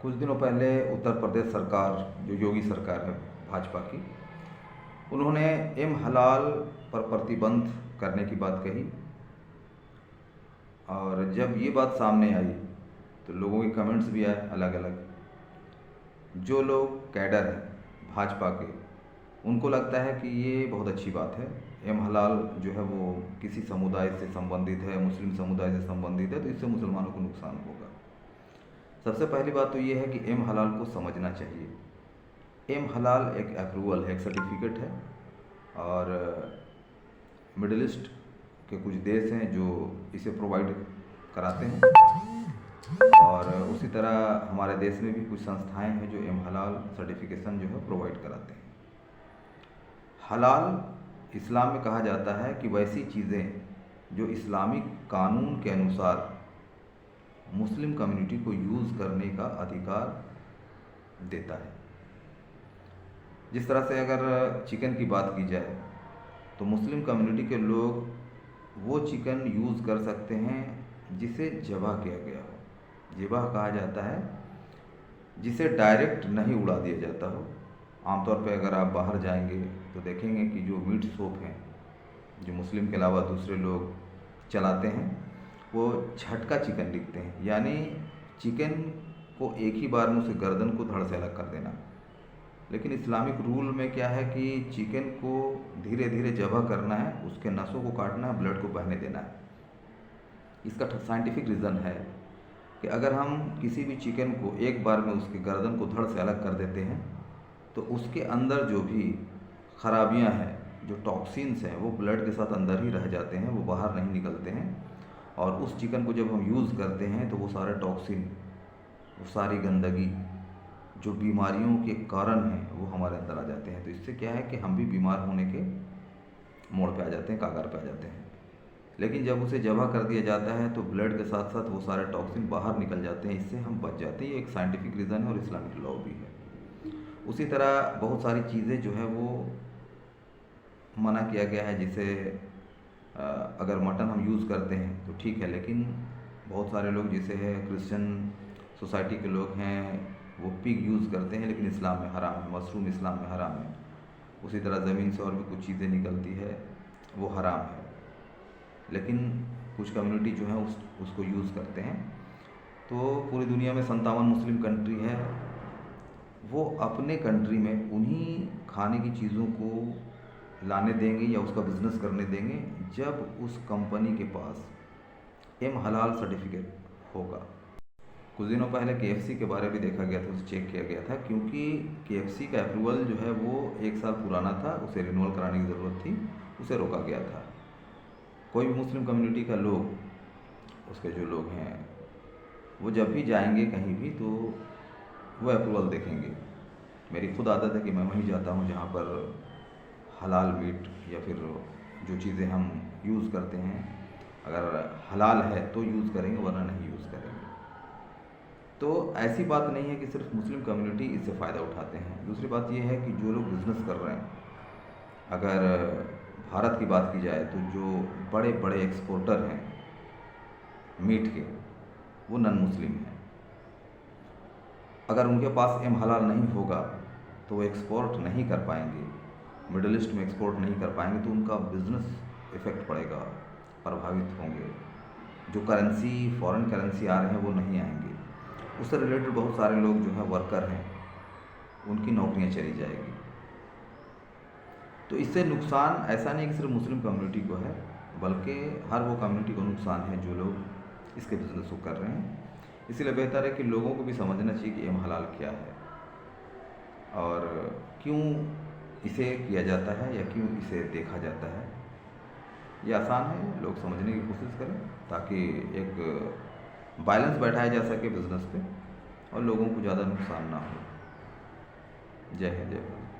कुछ दिनों पहले उत्तर प्रदेश सरकार, जो योगी सरकार है भाजपा की, उन्होंने एम हलाल पर प्रतिबंध करने की बात कही। और जब ये बात सामने आई तो लोगों के कमेंट्स भी आए अलग अलग। जो लोग कैडर हैं भाजपा के, उनको लगता है कि ये बहुत अच्छी बात है। एम हलाल जो है वो किसी समुदाय से संबंधित है, मुस्लिम समुदाय से संबंधित है, तो इससे मुसलमानों को नुकसान होगा। सबसे पहली बात तो ये है कि एम हलाल को समझना चाहिए। एम हलाल एक अप्रूवल है, एक सर्टिफिकेट है। और मिडिल ईस्ट के कुछ देश हैं जो इसे प्रोवाइड कराते हैं, और उसी तरह हमारे देश में भी कुछ संस्थाएं हैं जो एम हलाल सर्टिफिकेशन जो है प्रोवाइड कराते हैं। हलाल इस्लाम में कहा जाता है कि वैसी चीज़ें जो इस्लामिक कानून के अनुसार मुस्लिम कम्युनिटी को यूज़ करने का अधिकार देता है। जिस तरह से अगर चिकन की बात की जाए तो मुस्लिम कम्युनिटी के लोग वो चिकन यूज़ कर सकते हैं जिसे ज़बह किया गया हो। ज़बह कहा जाता है जिसे डायरेक्ट नहीं उड़ा दिया जाता हो। आमतौर पे अगर आप बाहर जाएंगे तो देखेंगे कि जो मीट शॉप हैं, जो मुस्लिम के अलावा दूसरे लोग चलाते हैं, वो झटका चिकन लिखते हैं, यानी चिकन को एक ही बार में उसे गर्दन को धड़ से अलग कर देना। लेकिन इस्लामिक रूल में क्या है कि चिकन को धीरे धीरे ज़बह करना है, उसके नसों को काटना है, ब्लड को बहने देना है। इसका साइंटिफिक रीज़न है कि अगर हम किसी भी चिकन को एक बार में उसके गर्दन को धड़ से अलग कर देते हैं तो उसके अंदर जो भी खराबियां हैं, जो टॉक्सिन्स हैं, वो ब्लड के साथ अंदर ही रह जाते हैं, वो बाहर नहीं निकलते हैं। और उस चिकन को जब हम यूज़ करते हैं तो वो सारे टॉक्सिन, वो सारी गंदगी जो बीमारियों के कारण हैं वो हमारे अंदर आ जाते हैं। तो इससे क्या है कि हम भी बीमार होने के मोड़ पे आ जाते हैं, कागार पे आ जाते हैं। लेकिन जब उसे ज़बह कर दिया जाता है तो ब्लड के साथ साथ वो सारे टॉक्सिन बाहर निकल जाते हैं, इससे हम बच जाते हैं। ये एक साइंटिफिक रीज़न है और इस्लामिक लॉ भी है। उसी तरह बहुत सारी चीज़ें जो है वो मना किया गया है, जिसे अगर मटन हम यूज़ करते हैं तो ठीक है, लेकिन बहुत सारे लोग जैसे है क्रिश्चियन सोसाइटी के लोग हैं, वो पिग यूज़ करते हैं, लेकिन इस्लाम में हराम है। मशरूम इस्लाम में हराम है। उसी तरह ज़मीन से और भी कुछ चीज़ें निकलती है, वो हराम है, लेकिन कुछ कम्युनिटी जो है उसको यूज़ करते हैं। तो पूरी दुनिया में 57 मुस्लिम कंट्री है, वो अपने कंट्री में उन्हीं खाने की चीज़ों को लाने देंगे या उसका बिज़नेस करने देंगे जब उस कंपनी के पास एम हलाल सर्टिफिकेट होगा। कुछ दिनों पहले KFC के बारे में देखा गया था, उसे चेक किया गया था, क्योंकि KFC का अप्रूवल जो है वो 1 साल पुराना था, उसे रिन्यूअल कराने की ज़रूरत थी, उसे रोका गया था। कोई भी मुस्लिम कम्युनिटी का लोग, उसके जो लोग हैं, वो जब भी जाएंगे कहीं भी तो वो अप्रूवल देखेंगे। मेरी खुद आदत है कि मैं वहीं जाता हूँ जहाँ पर हलाल मीट या फिर जो चीज़ें हम यूज़ करते हैं, अगर हलाल है तो यूज़ करेंगे, वरना नहीं यूज़ करेंगे। तो ऐसी बात नहीं है कि सिर्फ मुस्लिम कम्युनिटी इससे फ़ायदा उठाते हैं। दूसरी बात यह है कि जो लोग बिज़नेस कर रहे हैं, अगर भारत की बात की जाए तो जो बड़े बड़े एक्सपोर्टर हैं मीट के, वो नॉन मुस्लिम हैं। अगर उनके पास एम हलाल नहीं होगा तो वो एक्सपोर्ट नहीं कर पाएंगे, मिडिल ईस्ट में एक्सपोर्ट नहीं कर पाएंगे, तो उनका बिज़नेस इफ़ेक्ट पड़ेगा, प्रभावित होंगे। जो करेंसी, फॉरेन करेंसी आ रहे हैं वो नहीं आएंगे। उससे रिलेटेड बहुत सारे लोग जो है वर्कर हैं, उनकी नौकरियां चली जाएगी। तो इससे नुकसान ऐसा नहीं कि सिर्फ मुस्लिम कम्युनिटी को है, बल्कि हर वो कम्युनिटी को नुकसान है जो लोग इसके बिज़नेस को कर रहे हैं। इसीलिए बेहतर है कि लोगों को भी समझना चाहिए कि एम हलाल क्या है और क्यों इसे किया जाता है या क्यों इसे देखा जाता है। ये आसान है, लोग समझने की कोशिश करें ताकि एक बैलेंस बैठाया जा सके बिज़नेस पे और लोगों को ज़्यादा नुकसान ना हो। जय हिंद, जय भारत।